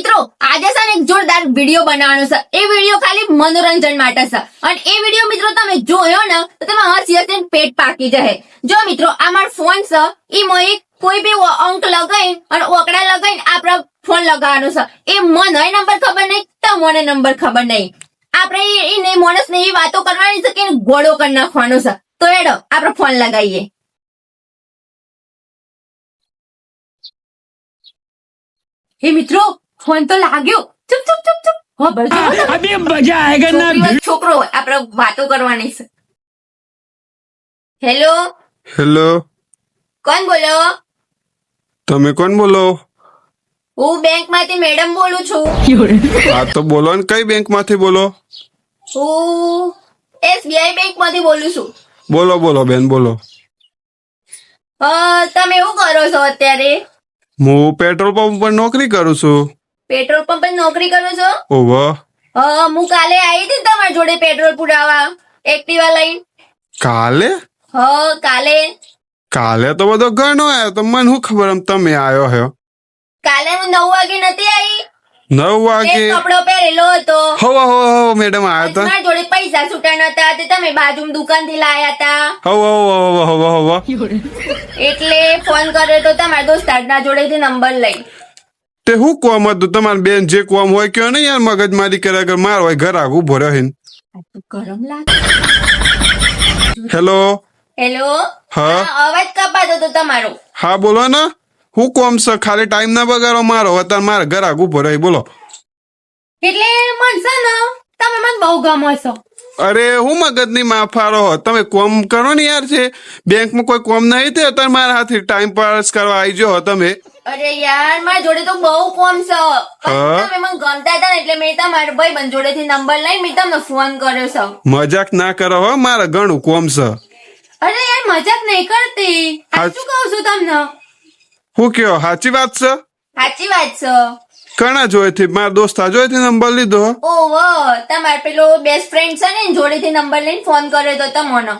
મિત્રો આજે છે ને એક જોરદાર વિડીયો બનાવવાનો છે. એ વિડીયો ખાલી મનોરંજન માટે છે અને એ વિડીયો મિત્રો તમે જોયો ને તો તમે હસી હસીને પેટ પાકી જશે. જો મિત્રો આ મારો ફોન છે ઈ મોય કોઈ બી અંક લગાઈ અને ઓકડા લગાઈને આપણા ફોન લગાવવાનો છે. એ મને નંબર ખબર નહીં, તમને નંબર ખબર નહીં. આપણે એને માણસને એ વાતો કરવાની છે કે ગોળો કરી નાખવાનો છે. તો એડો આપણે ફોન લગાવીએ. હે મિત્રો ફોન તો લાગ્યો. ચુપ ચુપ ચુપ ચુપ. अभी मजा आएगा ना. છોકરો આપણે વાતો કરવાની છે. હેલો હેલો, કોણ બોલો? તમે કોણ બોલો? હું બેંક માંથી મેડમ બોલું છું. હા તો બોલો ને, કઈ બેંક માંથી બોલો? હું SBI બેંક માંથી બોલું છું. બોલો બોલો બેન બોલો. તમે શું કરો છો અત્યારે? હું પેટ્રોલ પંપ પર નોકરી કરું છું. પેટ્રોલ પંપ પર નોકરી કરો છો? ઓહો, હું કાલે આવી હતી ને તમારી જોડે પેટ્રોલ પુરાવા એક્ટિવા લઈને. કાલે? કાલે કાલે તો બધો ઘણો આવ્યો, તો મને શું ખબર આમ તમે આવ્યો હો. કાલે હું 9 વાગે નથી આવી. 9 વાગે? કપડો પહેરેલો હતો. હો મેડમ આવ્યા હતા. મારા જોડે પૈસા છૂટા નતા તે તમે બાજુમાં દુકાન થી લાયા હતા. હો એટલે ફોન કર્યો તો તમારા દોસ્તારના જોડેથી નંબર લઈ. તે શું કોમ હતું તમારે બેન? જે કોમ હોય કયો ને યાર, મગજ મારી કર્યા કર. મારો હોય ઘર આગું ઉભો રહ્યો. ગરમ લાગે. હેલો. હેલો. હા. અવાજ કપાતો તો તમારો. હા બોલો ને, હું કોમ છે? ખાલી ટાઈમ ના બગાડો મારો. અત્યારે મારે ઘર આગું ઉભો રહ્યો. બોલો. એટલે મનસે ને તમે મને બહુ ગમો છો. અરે હું મગજ ની માફારો, તમે કોમ કરો ને યાર. છે બેંકમાં કોઈ કોમ નહીં તે અત્યારે મારા હાથે ટાઈમ પાસ કરવા આવી જો તમે. અરે યાર મારા જોડે તો બહુ કોમ છે. હા? તમે મને ગમતા હતા ને એટલે મેં તમારા ભાઈબંધ જોડેથી નંબર લઈ મેં તમને ફોન કર્યો છે. મજાક ના કરો હો, મારે ઘણું કોમ છે. અરે યાર મજાક નહીં કરતી. હા. શું કહું છું તમને? હું કયો સાચી વાત છે? સાચી વાત છે. કણા જોઈથી? મારા દોસ્તા જોઈથી નંબર લીધો. ઓહો, તમારો પેલો બેસ્ટ ફ્રેન્ડ છે ને જોડેથી નંબર લઈને ફોન કર્યો તો તમને.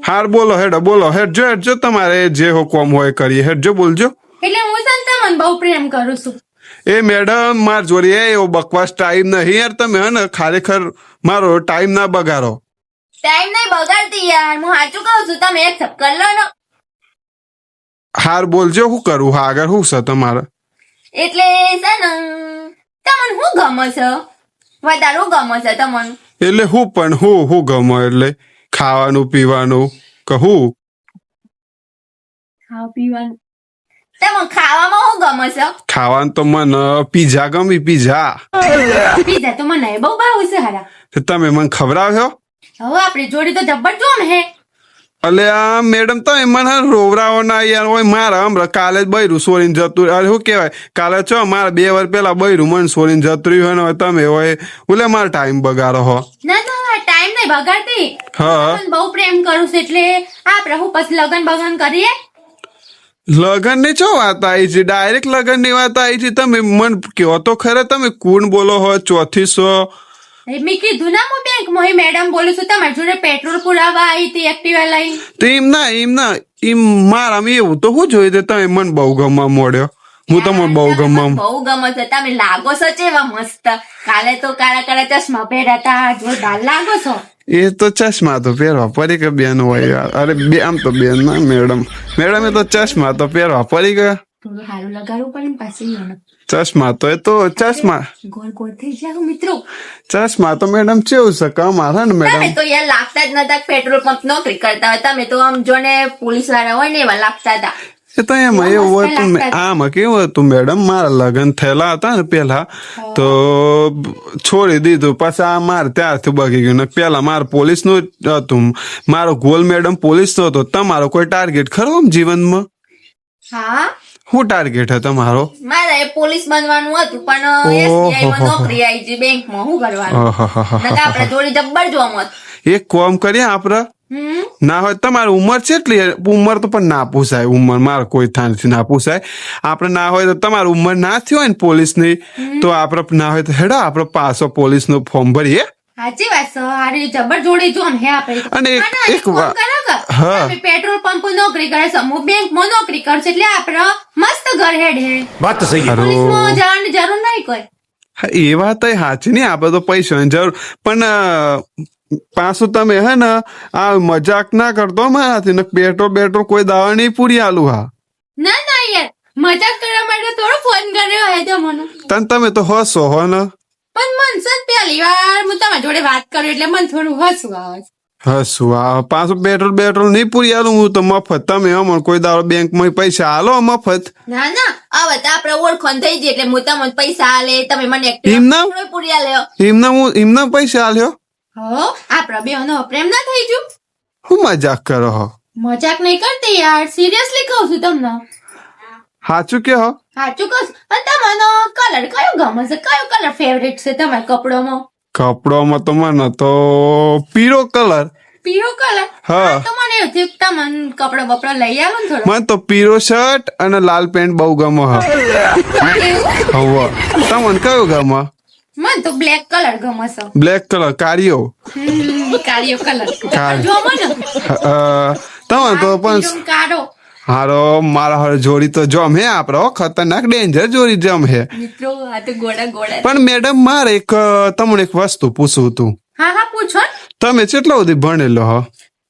હાર બોલો હેડો, બોલો હેડજો તમારે જે હો કોમ હોય કરીએ. હેડજો બોલજો. એટલે હું છે ને તમને બહુ પ્રેમ કરું છું. એ મેડમ માર જોડે એવો બકવાસ ટાઈમ નહીં યાર. તમે હે ને ખરેખર મારો ટાઈમ ના બગાડો. ટાઈમ નહીં બગાડતી યાર, હું સાચું કહું છું. તમે એક થપ્પડ લો ને. હાર બોલજો, શું કરું? હા આગળ શું છે તમારે? એટલે છે ને તમને શું ગમે છે? વધારે શું ગમે છે તમને? એટલે હું પણ હું ગમો એટલે ખાવાનું પીવાનું કહું. ખાવા પીવાનું. તમને ખાવામાં શું ગમે છે? ખાવાનું તો મને પીઝા ગમી. પીઝા પીઝા તો મને બહુ ભાવે છે હારા. તમે મને ખવડાવ્યો. હવે આપણી જોડી તો જબ્બર જોમ હે. એટલે આ મેડમ તમે મને રોવરાવો ના યાર. હોય મારા હમણાં કાલે જ બૈરું સોરીને જતું. અરે શું કહેવાય, કાલે છો મારા 2 વાર પેલા બૈરું મને સોરીને જતું રહ્યું હોય. તમે હોય બોલે મારો ટાઈમ બગાડો હો. ના ટાઈમ નહીં બગાડતી. હા. હું બહુ પ્રેમ કરું છું એટલે આપણે હું પછી લગન બગન કરીએ. લગન ની ચો વાત આવી છે? ડાયરેક્ટ લગન ની વાત આવી છે? તમે મન કહો તો ખરે તમે કોણ બોલો હો? ચોથી સો? મેં કીધું ના હું બેંકમાં મેડમ બોલું છું. તમારી જોડે પેટ્રોલ પુરાવા આવી હતી એક્ટિવા લઈને. તો એમ મારામાં એવું તો શું જોયું તે તમે મને બહુ ગમવા મોડ્યો. હું તમને બહુ ગમવા. બહુ ગમે છે. તમે લાગો છો ચેવા મસ્ત. કાલે તો કાળા કાળા ચશ્મા પહેર્યા હતા. જોરદાર લાગો છો. એ તો ચશ્મા તો પહેરવા પડી કે બેન હોય યાર. અરે બે આમ તો બેન ના મેડમ એ તો ચશ્મા તો પહેરવા પડી ગયા. થોડું સારું લગાડવું પડે ને પાછી ચશ્મા તો એ તો ચશ્મા ગોળ ગોળ થઈ જાય મિત્રો. ચશ્મા તો મેડમ કેવું છે કમારે ને તમે મેડમ. તો યાર લાગતા જ નતા. પેટ્રોલ પંપ નોકરી કરતા હોય તમે તો આમ જો ને પોલીસ વાળા હોય ને એવા લાગતા હતા. એ તો એમાં એવું હતું. આમાં કેવું હતું મેડમ, મારા લગ્ન થયેલા હતા ને પેલા તો છોડી દીધું. પછી આ મારે ત્યારથી બગી ગયું ને. પેલા મારે પોલીસ નું હતું. મારો ગોલ મેડમ પોલીસ નો હતો. તમારો કોઈ ટાર્ગેટ ખરો આમ જીવનમાં? હા, શું ટાર્ગેટ હતો તમારો? મારે પોલીસ બનવાનું હતું પણ SBI માં નોકરી આવી છે બેંકમાં. શું કરવાનું? નકર આપણે જોડે જબ્બર જોવા મત. એક કામ કરીએ આપડે. ના હોય તમારી ઉંમર કેટલી? ઉંમર તો પણ ના પૂછાય. ઉંમર મારે કોઈ થાનથી ના પૂછાય. આપડે ના હોય તો તમારી ઉંમર ના થઈ હોય ને પોલીસ ની, તો આપડે ના હોય તો હેડો આપણે પાછો પોલીસ નું ફોર્મ ભરીએ. સાચી વાત છે. હારી જબર જોડી જો હે આપણે. અને એક વાત. હા, પેટ્રોલ પંપ નોકરી કરે છે, હું બેંક માં નોકરી કરું છું એટલે આપણે મસ્ત ઘર હેડ હે. बात तो सही है. પોલીસમાં જવાની જરૂર નહીં કોઈ. હા, એ વાત સાચી નહીં, આપણે તો પૈસાની જરૂર પણ પાછું તમે હે ને આ મજાક ના કરતો મારાથી ને પેટ્રોલ કોઈ દાવા નહીં પૂરી આલું. હા ના ના યાર, મજાક કરવા માટે થોડો ફોન કર્યો હે તો મને. તમે તો હસો હો ને. પણ મન સર પહેલી વાર હું તમારી જોડે વાત કરું એટલે મને થોડું હસવું આવે છે. હસવું આ પાછું પેટ્રોલ નહીં પૂરી આલું હું તો મફત. તમે અમણ કોઈ દાડો બેંકમાં પૈસા આલો મફત. ના ના, હવે તો આપણે ઓળખણ થઈ ગઈ એટલે હું તમને પૈસા આલે, તમે મને એમના? એકટીવા પૂરી આલ્યો. એમના પૈસા આલ્યો. હો, આપણા બેનો પ્રેમ ના થઈ ગયું. હું મજાક કરો હો. મજાક નહીં કરતી યાર, સિરિયસલી કહું છું તમને. સાચું કે હો. સાચું કહું છું. અને તમને કલર કયો ગમે છે? કયો કલર ફેવરેટ છે તમારા કપડામાં? કપડોમાં તો મને તો પીળો કલર. પીળો કલર? હા. તો મને એવું થયું કે તમને કપડો બપડો લઈ આલો ને થોડો. મને તો પીળો શર્ટ અને લાલ પેન્ટ બહુ ગમે હ. હવે તમને કયું ગમે? મને તો બ્લેક કલર ગમે છે. બ્લેક કલર કાળિયો. કાળિયો કલર કાળિયો. જો મને તમે તો પણ કાળો. હારો મારા હારે જોડી તો જમ હે આપડે ખતરનાક ડેન્જર જોડી જમ હે. મિત્રો આ તો ગોડા ગોડા. પણ મેડમ મારે તમને એક વસ્તુ પૂછવું હતું. હા હા પૂછો ને. તમે કેટલા સુધી ભણેલો હો?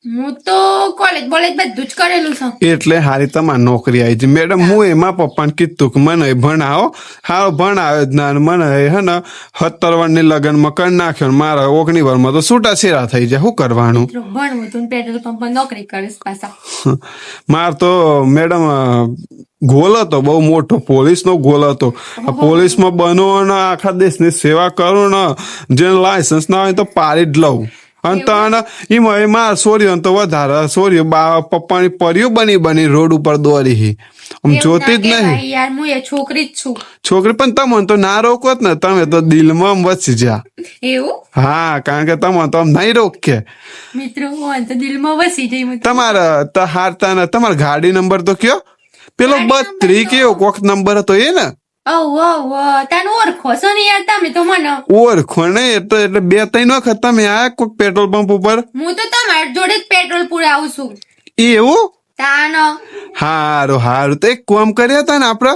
હું તો કોલેજ બધું જ કરેલું છે. એટલે હારી તમારી નોકરી આવી છે મેડમ. હું એમાં પપ્પાને કીધું કે મને ભણાવો. હારો ભણાવે જ ના મને હે ને 17 વર્ષની લગ્નમાં કરી નાખ્યો. મારા 19 વર્ષમાં તો છૂટાછેડા થઈ જાય. શું કરવાનું? ભણવું તું પેટ્રોલ પંપ પર નોકરી કરીશ પાછા. માર તો મેડમ ગોલ હતો બહુ મોટો, પોલીસનો ગોલ હતો. પોલીસમાં બનો અને આખા દેશની સેવા કરું ને જેને લાયસન્સ ના હોય તો પાડી જ લઉં. અને તને એમાં માર સોરીઓ તો વધારે સોરીઓ પપ્પાની પરીઓ બની રોડ ઉપર દોરી. આમ જોતી જ નહીં યાર, હું એ છોકરી જ છું. છોકરી. પણ તમને તો ના રોકો જ ને, તમે તો દિલમાં વસી જા. એવું? હા, કારણ કે તમે તો આમ નહીં રોકે. મિત્રો હું તો દિલમાં વસી જઈ. તમારા હારતા ને તમારા ગાડી નંબર તો કયો? પેલો 32 કેવો કોક નંબર હતો એ ને? તને ઓળખો છો ને યાર તમે તો મને. ઓળખો ને એટલે 2-3 વખત તમે આયા કોક પેટ્રોલ પંપ ઉપર. હું તો તમારી જોડે જ પેટ્રોલ પુરાવું છું. એવું? તાનો. હારું તો એક કામ કર્યા હતા ને આપડે.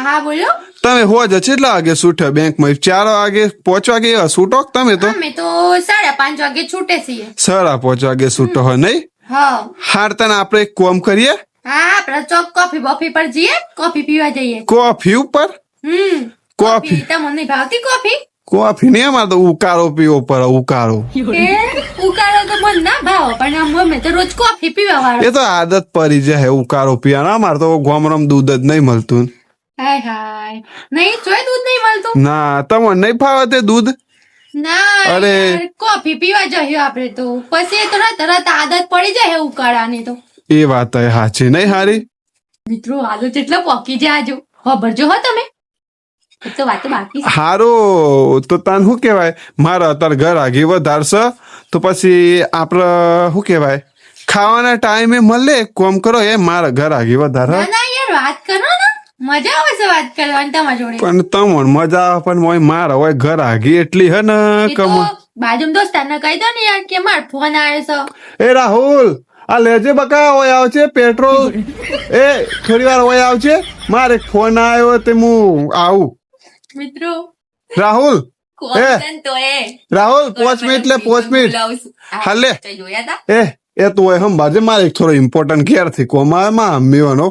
હા બોલો. તમે હોજ કેટલા વાગે છૂટ્યા બેંકમાં? 4 વાગે 5 વાગે એવા છૂટો તમે તો? અમે તો 5:30 વાગે છૂટે છીએ. 5:30 વાગે છૂટો હોય નહીં? હા. હારતા આપણે એક કામ કરીએ. હા, આપણે ચોક કોફી બફી પર જઈએ, કોફી પીવા જઈએ. કોફી ઉપર? કોફી તમને નહીં ભાવતી કોફી? કોફી નહીં, અમારે તો ઉકાળો પીવો પડે. ઉકાળો ઉકાળો તો મને ના ભાવ, પણ અમે તો રોજ કોફી પીવા વાળા. એ તો આદત પડી જાય ઉકાળો પીવાના. અમારે તો ગામડામાં દૂધ જ નહીં મળતું. હાય નહીં, જોઈ દૂધ નહીં મળતું? ના, તમને નહીં ફાવે તે દૂધ? ના અરે. યાર, કોફી પીવા જઈએ આપણે તો પછી તો તરત આદત પડી જાય ઉકાળાની તો. એ વાત સાચી નહીં હારી? મિત્રો આદત એટલા પોકી જાજો. ખબરજો હો તમે તો વાતો બાકી છે. હારું તો તને શું કહેવાય, મારા અત્યારે ઘર આગી વધારશે તો પછી આપણે શું કહેવાય ખાવાના ટાઈમે મળે. કોમ કરો એ મારા ઘર આગી વધારે. ના યાર, વાત કરો ને, મજા આવે છે વાત કરવાની તમારી જોડે. પણ તમને મજા આવે પણ હોય મારા હોય ઘર આગી એટલી હે ને બાજુ દોસ્તારને કહી દો ને યાર કે મારો ફોન આવ્યો છે. એ રાહુલ આ લેજે બકા ઓય આવશે પેટ્રોલ. એ થોડી વાર ઓય આવશે, મારે ફોન આવ્યો તે હું આવું. મિત્રો રાહુલ તો રાહુલ 5 મિનિટ લે 5 મિનિટ હાલે. જોયા તા એ તું હોય સંભાળજે, મારે એક થોડો ઇમ્પોર્ટન્ટ કેર થી કોમાં અમ્મીવાનો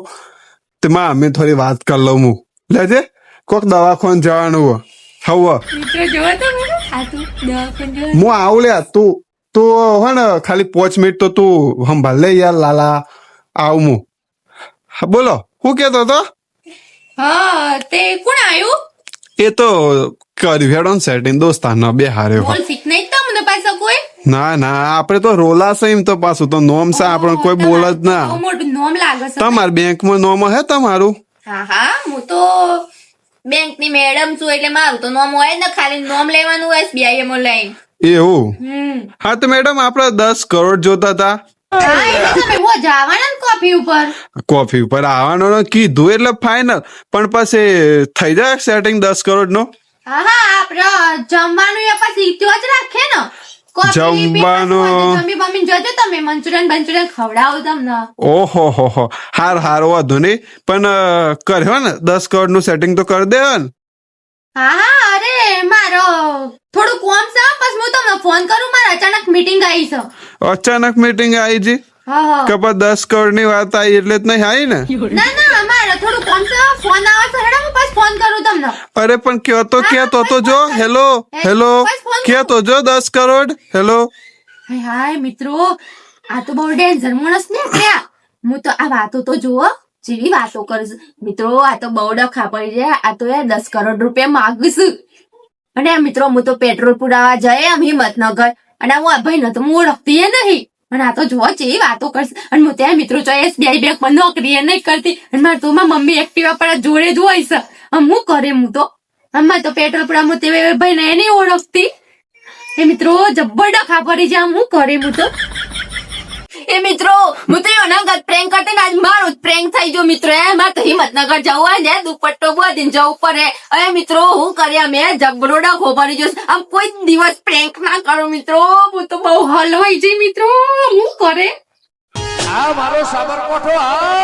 તે માં અમ્મી થોડી વાત કરી લઉં હું. લેજે કોક દવાખાને જવાનું હોય. મિત્રો જોવા તો આ તું દવાખાને હું આવું લે. તું હે ને ખાલી 5 મિનિટ તો તું સંભાળ લે યાર લાલા. આવું હું. બોલો શું કેતો હતો? હા, તે કોણ આવ્યું? એ તો કર્યું હેડો સેટિંગ દોસ્તારના બે હારે. બોલ શીખ નહીં તમને પાછો કોઈ? ના આપડે તો રોલા છે એમ તો પાછું તો નોમ છે આપણે કોઈ બોલ જ ના. બહુ મોટું નોમ લાગે છે. તમારા બેંકમાં નોમ હે તમારું? હા, હું તો બેંક ની મેડમ છું એટલે મારું તો નોમ હોય ને, ખાલી નોમ લેવાનું હોય SBI માં લઈને. એવું? હા તો મેડમ આપડે 10 કરોડ જોતા હતા. હા, એટલે તમે હો જવાના ને કોફી ઉપર. કોફી ઉપર આવવાનો કીધું એટલે ફાઇનલ. પણ પછી થઈ જાય સેટિંગ 10 કરોડ નો? હા, આપડે જમવાનું એ પછી ત્યાં જ રાખે ને. જમવાનું જમી જજો તમે, મંચુરિયન ખવડાવું તમને. ઓહો વાંધો નહીં પણ કર્યો ને 10 કરોડ નું સેટિંગ તો કરી દે ને. હા, મારો થોડું કોમ છે પછી હું તમને ફોન કરું, મારે અચાનક મીટિંગ આવી છે. અચાનક મીટિંગ આવી જી હા હા કે પછી 10 કરોડ ની વાત આવી એટલે જ નહીં આવી ને? ના ના મારે થોડું કોમ છે, ફોન આવે છે, હેડો હું પછી ફોન કરું તમને. અરે પણ કહેતો તો જો હેલો હેલો કહેતો જો 10 કરોડ હેલો. હાય હાય મિત્રો, આ તો બહુ ડેન્જર માણસ ને ત્યાં. હું તો આ વાતો તો જુઓ જેવી વાતો કરીશ મિત્રો, આ તો બહુ ડખા પડી જાય. આ તો યાર 10 કરોડ રૂપિયા માગીશ. અને આ મિત્રો હું તો પેટ્રોલ પુરાવા જાય એમ હિંમતનગર, અને હું આ ભાઈ તો હું ઓળખતી એ નહીં. અને આ તો જુઓ જેવી વાતો કરશે. અને હું ત્યાં મિત્રો ચોઈસ બેંક માં નોકરી એ નહીં કરતી, અને મારે તો મારી મમ્મી એક્ટિવા પર જોડે જ હોય છે. આમ હું કરે હું તો આમાં તો પેટ્રોલ પુરાવા તે ભાઈ ને નહીં ઓળખતી. એ મિત્રો જબ્બર ડખા પડી જાય. આમ હું કરે હું તો એ મિત્રો હું તો એના ગત પ્રેન્ક કરતી ને આજ મારું જ પ્રેન્ક થઈ ગયો મિત્રો. એમાં તો હિંમતનગર જવું હોય ને દુપટ્ટો બાંધીને જવું પડે. હવે મિત્રો હું કર્યા મેં જબરો ડખો પડી ગયો. આમ કોઈ દિવસ પ્રેન્ક ના કરું મિત્રો, હું તો બહુ હલવાઈ જઈ મિત્રો. હું કરે આ મારો સાબરકોઠો આ